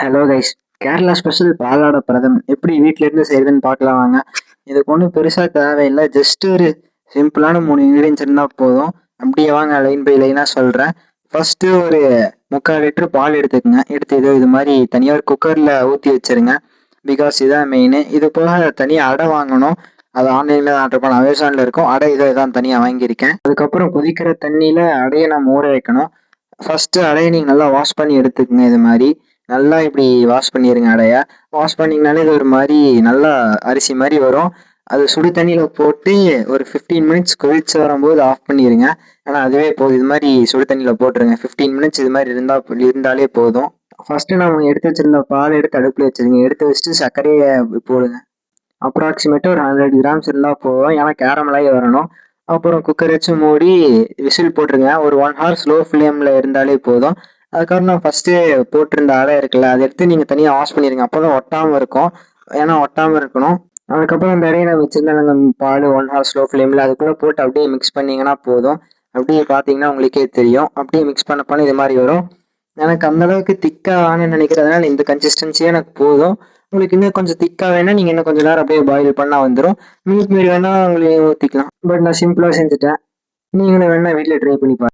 Hello guys. Kerala special palada pradhaman எப்படி வீட்ல இருந்து செய்யுதுன்னு பார்க்கலாம் வாங்க. இதுக்கு ஒன்றும் பெருசாக தேவையில்லை. ஜஸ்ட் ஒரு சிம்பிளான 3 இன்க்ரீடியன்ஸ் இருந்தால் போதும். அப்படியே வாங்க லைன் பை லைனாக சொல்கிறேன். ஃபர்ஸ்ட்டு ஒரு 3/4 லிட்டர் பால் எடுத்துக்கோங்க. எடுத்து இது மாதிரி தனியாக ஒரு குக்கரில் ஊற்றி வச்சிருங்க. பிகாஸ் இதான் மெயின். இது போக தனியாக அடை வாங்கணும். அது ஆன்லைனில் ஆர்டர் பண்ண அமேசானில் இருக்கும். அடை தான் தனியாக வாங்கியிருக்கேன். அதுக்கப்புறம் கொதிக்கிற தண்ணியில் அடையை நம்ம ஊற வைக்கணும். ஃபர்ஸ்ட்டு அடையை நீங்கள் நல்லா வாஷ் பண்ணி எடுத்துக்கோங்க. இது மாதிரி நல்லா இப்படி வாஷ் பண்ணிடுங்க அடைய. வாஷ் பண்ணிங்கனாலே இது ஒரு மாதிரி நல்லா அரிசி மாதிரி வரும். அது சுடு தண்ணியில் போட்டு ஒரு 15 மினிட்ஸ் கொதிச்சு வரும்போது ஆஃப் பண்ணிடுங்க. ஏன்னா அதுவே போதும். இது மாதிரி சுடு தண்ணியில் போட்டுருங்க. 15 மினிட்ஸ் இது மாதிரி இருந்தாலே போதும். ஃபர்ஸ்ட்டு நம்ம எடுத்து வச்சிருந்த பால் எடுத்து அடுப்பில் வச்சுருங்க. எடுத்து வச்சுட்டு சர்க்கரையை போடுங்க. அப்ராக்சிமேட்டாக ஒரு 100 கிராம்ஸ் இருந்தால் போதும். ஏன்னா கேரமலாகி வரணும். அப்புறம் குக்கர் வச்சு மூடி விசில் போட்டுருங்க. ஒரு 1 hour ஸ்லோ ஃப்ளேமில் இருந்தாலே போதும். அதுக்கப்புறம் நான் ஃபஸ்ட்டு போட்டிருந்த அடை இருக்குல்ல, அதை எடுத்து நீங்கள் தனியாக வாஷ் பண்ணிடுங்க. அப்போ தான் ஒட்டாமல் இருக்கும். ஏன்னா ஒட்டாமல் இருக்கணும். அதுக்கப்புறம் அந்த அடையை நான் வச்சுருந்தேன் நாங்கள் பால் 1 hour ஸ்லோ ஃப்ளேமில் அதுக்குள்ளே போட்டு அப்படியே மிக்ஸ் பண்ணிங்கன்னா போதும். அப்படியே பார்த்தீங்கன்னா உங்களுக்கே தெரியும். அப்படியே மிக்ஸ் பண்ண இது மாதிரி வரும். எனக்கு அந்தளவுக்கு திக்காக வேணும்னு நினைக்கிறதுனால இந்த கன்சிஸ்டன்சியே எனக்கு போதும். உங்களுக்கு இன்னும் கொஞ்சம் திக்காக வேணால் நீங்கள் இன்னும் கொஞ்சம் நேரம் அப்படியே பாயில் பண்ணால் வந்துடும். மில்க் மேட் வேணால் உங்களுக்கு ஊற்றிக்கலாம். பட் நான் சிம்பிளாக செஞ்சுட்டேன். நீங்களும் வேணால் வீட்டில் ட்ரை பண்ணி பாருங்கள்.